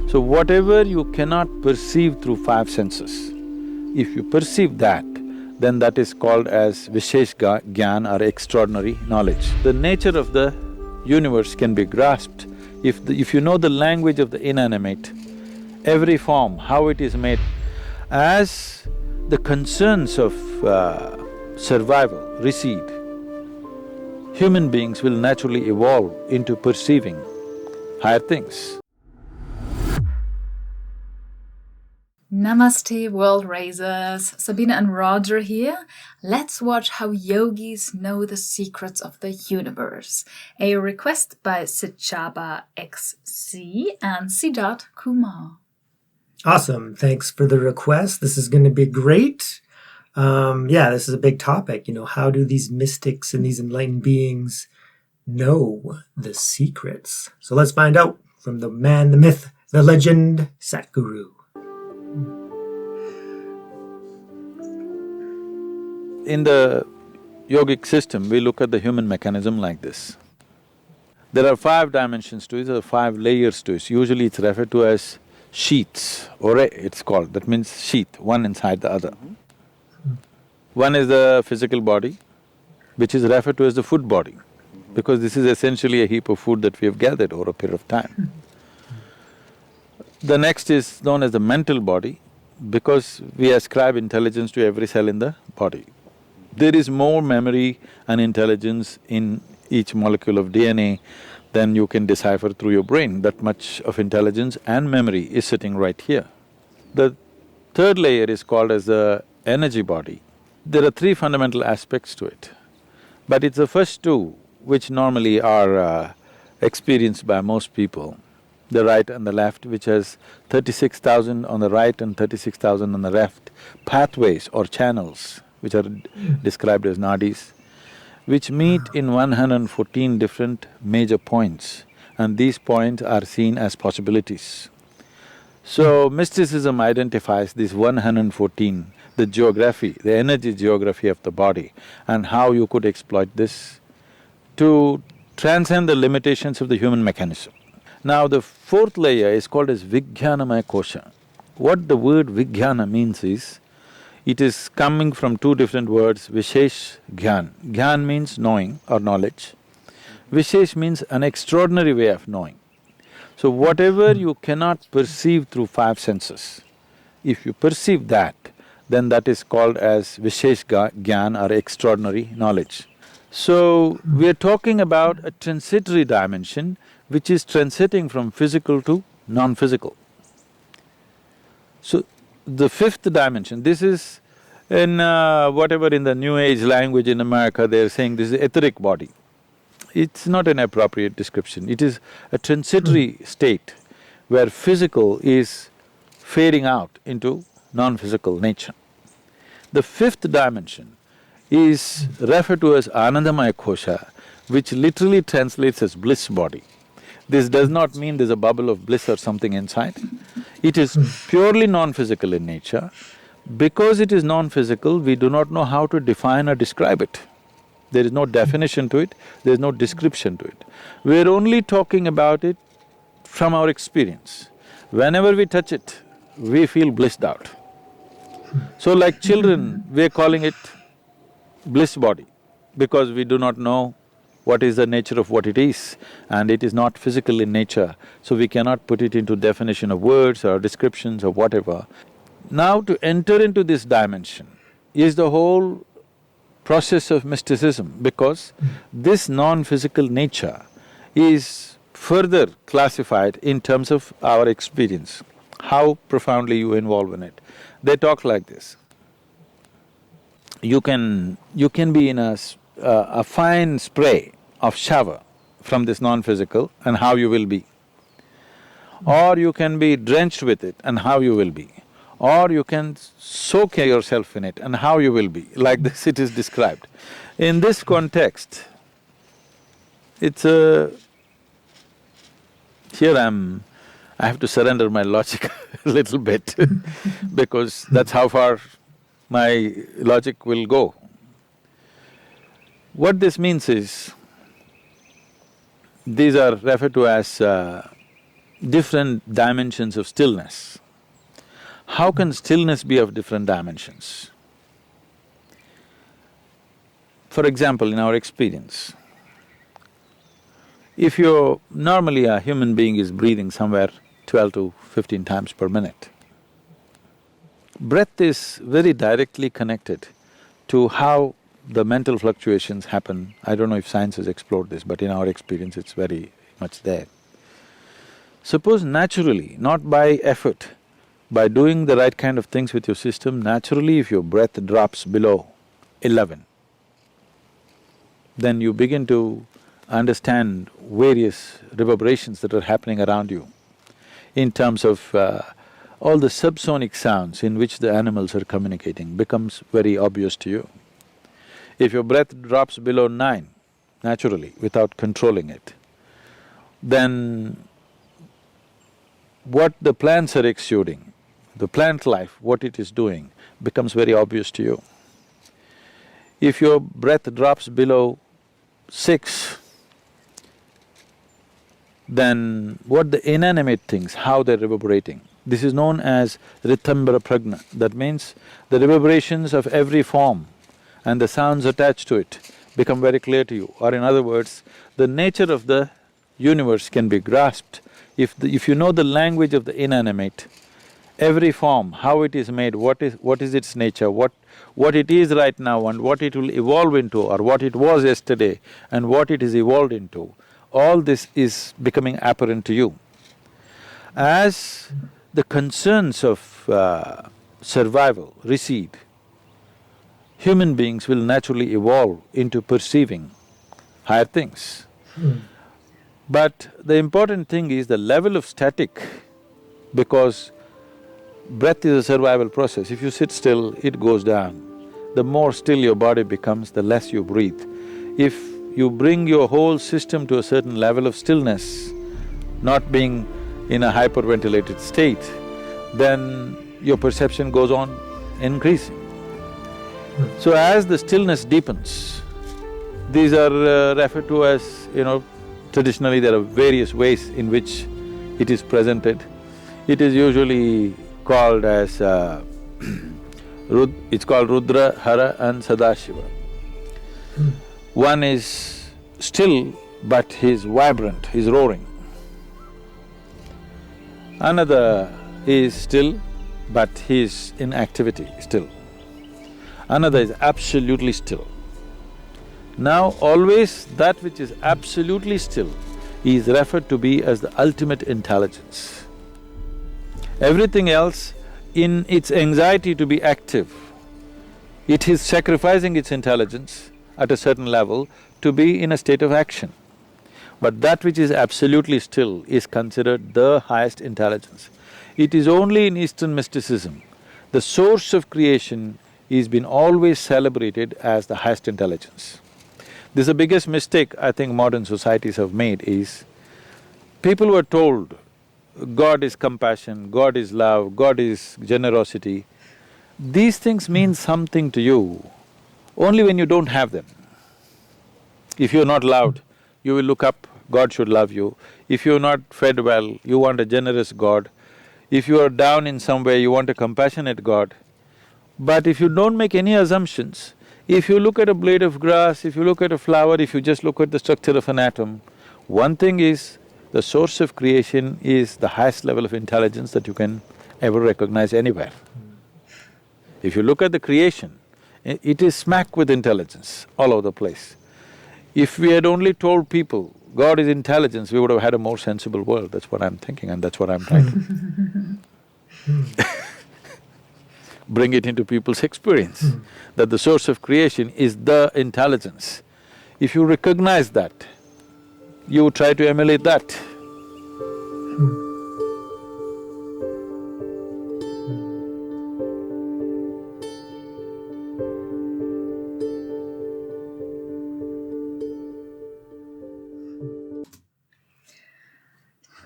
So whatever you cannot perceive through five senses, if you perceive that, then that is called as Vishesh Gyan or extraordinary knowledge. The nature of the universe can be grasped if you know the language of the inanimate, every form, how it is made. As the concerns of survival recede, human beings will naturally evolve into perceiving higher things. Namaste, world raisers. Sabine and Roger here. Let's watch how yogis know the secrets of the universe. A request by Sichaba XC and Siddharth Kumar. Awesome. Thanks for the request. This is going to be great. This is a big topic. How do these mystics and these enlightened beings know the secrets? So let's find out from the man, the myth, the legend, Sadhguru. In the yogic system, we look at the human mechanism like this. There are five dimensions to it, there are five layers to it. Usually it's referred to as sheaths, ore it's called, that means sheath, one inside the other. One is the physical body, which is referred to as the food body, because this is essentially a heap of food that we have gathered over a period of time. The next is known as the mental body, because we ascribe intelligence to every cell in the body. There is more memory and intelligence in each molecule of DNA than you can decipher through your brain. That much of intelligence and memory is sitting right here. The third layer is called as the energy body. There are three fundamental aspects to it, but it's the first two which normally are experienced by most people, the right and the left, which has 36,000 on the right and 36,000 on the left, pathways or channels, which are described as nadis, which meet in 114 different major points, and these points are seen as possibilities. So, mysticism identifies these 114, the geography, the energy geography of the body, and how you could exploit this to transcend the limitations of the human mechanism. Now, the fourth layer is called as Vijnanamaya Kosha. What the word Vijnana means is, it is coming from two different words, Vishesh Gyan. Gyan means knowing or knowledge. Vishesh means an extraordinary way of knowing. So whatever you cannot perceive through five senses, if you perceive that, then that is called as Vishesh Gyan or extraordinary knowledge. So we are talking about a transitory dimension which is transiting from physical to non-physical. So the fifth dimension, this is in whatever in the New Age language in America, they're saying this is etheric body. It's not an appropriate description, it is a transitory state where physical is fading out into non-physical nature. The fifth dimension is referred to as Anandamaya Kosha, which literally translates as bliss body. This does not mean there's a bubble of bliss or something inside. It is purely non-physical in nature. Because it is non-physical, we do not know how to define or describe it. There is no definition to it, there is no description to it. We're only talking about it from our experience. Whenever we touch it, we feel blissed out. So like children, we're calling it bliss body, because we do not know what is the nature of what it is, and it is not physical in nature, so we cannot put it into definition of words or descriptions or whatever. Now to enter into this dimension is the whole process of mysticism, because this non-physical nature is further classified in terms of our experience, how profoundly you involve in it. They talk like this. You can be in a fine spray of shower from this non-physical and how you will be. Or you can be drenched with it and how you will be. Or you can soak yourself in it and how you will be. Like this it is described. In this context, it's a… Here I have to surrender my logic a little bit because that's how far my logic will go. What this means is, these are referred to as different dimensions of stillness. How can stillness be of different dimensions? For example, in our experience, if you're… normally a human being is breathing somewhere 12 to 15 times per minute. Breath is very directly connected to how the mental fluctuations happen. I don't know if science has explored this, but in our experience it's very much there. Suppose naturally, not by effort, by doing the right kind of things with your system, naturally if your breath drops below 11, then you begin to understand various reverberations that are happening around you in terms of all the subsonic sounds in which the animals are communicating becomes very obvious to you. If your breath drops below 9, naturally, without controlling it, then what the plants are exuding, the plant life, what it is doing, becomes very obvious to you. If your breath drops below 6, then what the inanimate things, how they're reverberating. This is known as rithambara pragna. That means the reverberations of every form and the sounds attached to it become very clear to you. Or in other words, the nature of the universe can be grasped. If you know the language of the inanimate, every form, how it is made, what is its nature, what it is right now and what it will evolve into, or what it was yesterday and what it is evolved into, all this is becoming apparent to you. As the concerns of survival recede, human beings will naturally evolve into perceiving higher things. But the important thing is the level of static, because breath is a survival process. If you sit still, it goes down. The more still your body becomes, the less you breathe. If you bring your whole system to a certain level of stillness, not being in a hyperventilated state, then your perception goes on increasing. So as the stillness deepens, these are referred to as, traditionally there are various ways in which it is presented. It is usually called as it's called Rudra, Hara and Sadashiva. One is still, but he's vibrant, he's roaring. Another is still, but he's in activity still. Another is absolutely still. Now always that which is absolutely still is referred to be as the ultimate intelligence. Everything else, in its anxiety to be active, it is sacrificing its intelligence at a certain level to be in a state of action. But that which is absolutely still is considered the highest intelligence. It is only in Eastern mysticism, the source of creation is been always celebrated as the highest intelligence. This is the biggest mistake I think modern societies have made is, people were told God is compassion, God is love, God is generosity. These things mean something to you only when you don't have them. If you're not loved, you will look up, God should love you. If you're not fed well, you want a generous God. If you are down in some way, you want a compassionate God. But if you don't make any assumptions, if you look at a blade of grass, if you look at a flower, if you just look at the structure of an atom, one thing is, the source of creation is the highest level of intelligence that you can ever recognize anywhere. If you look at the creation, it is smack with intelligence all over the place. If we had only told people God is intelligence, we would have had a more sensible world. That's what I'm thinking and that's what I'm trying to bring it into people's experience, that the source of creation is the intelligence. If you recognize that, you try to emulate that.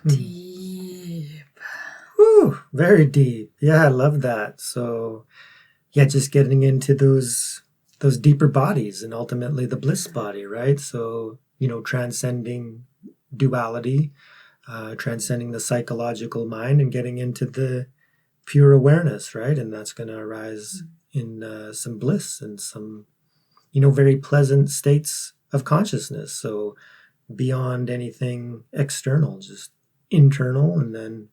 Deep. Whew, very deep. Yeah, I love that. So, yeah, just getting into those deeper bodies and ultimately the bliss body, right? So, transcending duality, transcending the psychological mind and getting into the pure awareness, right? And that's going to arise in some bliss and some, very pleasant states of consciousness. So beyond anything external, just internal, and then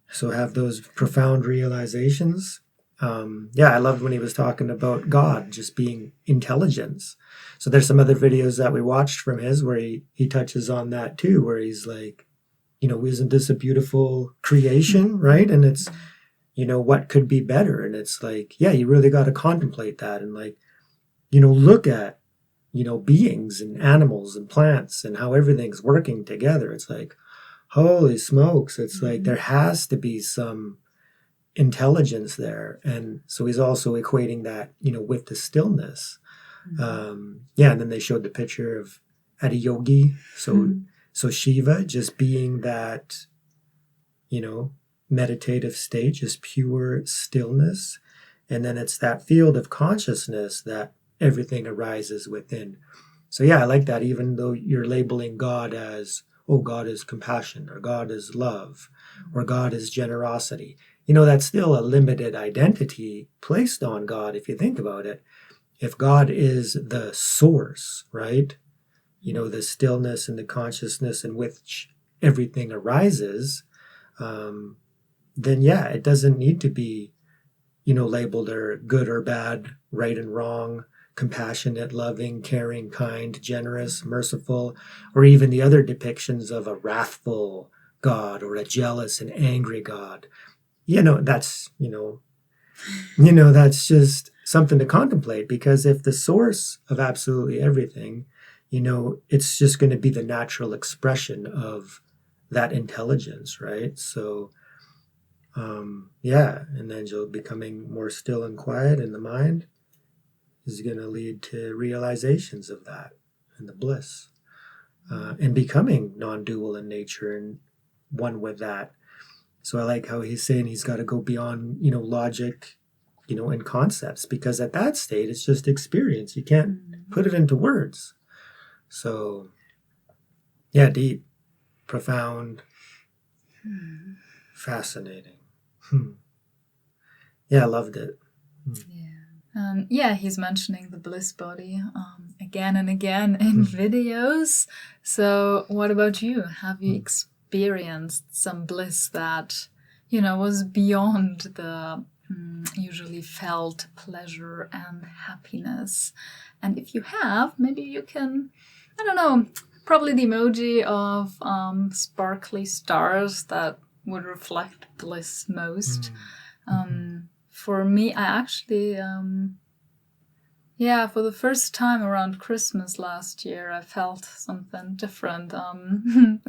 so have those profound realizations. I loved when he was talking about God just being intelligence. So there's some other videos that we watched from his where he touches on that too, where he's like, isn't this a beautiful creation, right? And it's, what could be better? And it's like, yeah, you really got to contemplate that and like, look at, beings and animals and plants and how everything's working together. It's like, holy smokes. It's like there has to be some intelligence there. And so he's also equating that, with the stillness. And then they showed the picture of at a yogi. So Shiva just being that, meditative state, just pure stillness. And then it's that field of consciousness that everything arises within. So I like that, even though you're labeling God as, oh, God is compassion, or God is love, or God is generosity. That's still a limited identity placed on God if you think about it. If God is the source, right? The stillness and the consciousness in which everything arises, then it doesn't need to be, labeled or good or bad, right and wrong, compassionate, loving, caring, kind, generous, merciful, or even the other depictions of a wrathful God or a jealous and angry God. That's, that's just something to contemplate, because if the source of absolutely everything, it's just going to be the natural expression of that intelligence, right? So, and then you're becoming more still and quiet in the mind is going to lead to realizations of that and the bliss, and becoming non-dual in nature and one with that. So I like how he's saying he's got to go beyond, logic, and concepts, because at that state, it's just experience. You can't put it into words. So, deep, profound, fascinating. I loved it. He's mentioning the bliss body again and again in videos. So what about you? Have you experienced some bliss that, was beyond the usually felt pleasure and happiness? And if you have, maybe you can, I don't know, probably the emoji of sparkly stars that would reflect bliss most. For me, I actually, for the first time around Christmas last year, I felt something different in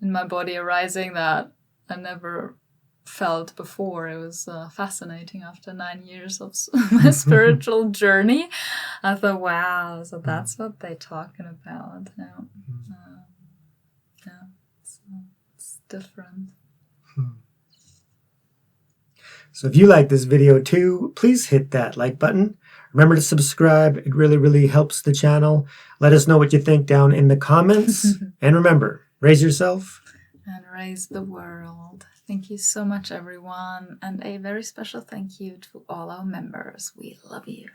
my body arising that I never felt before. It was fascinating. After 9 years of my spiritual journey, I thought, wow, so that's what they're talking about. It's different. So if you like this video too, please hit that like button. Remember to subscribe. It really, really helps the channel. Let us know what you think down in the comments. And remember, raise yourself and raise the world. Thank you so much, everyone. And a very special thank you to all our members. We love you.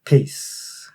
Peace.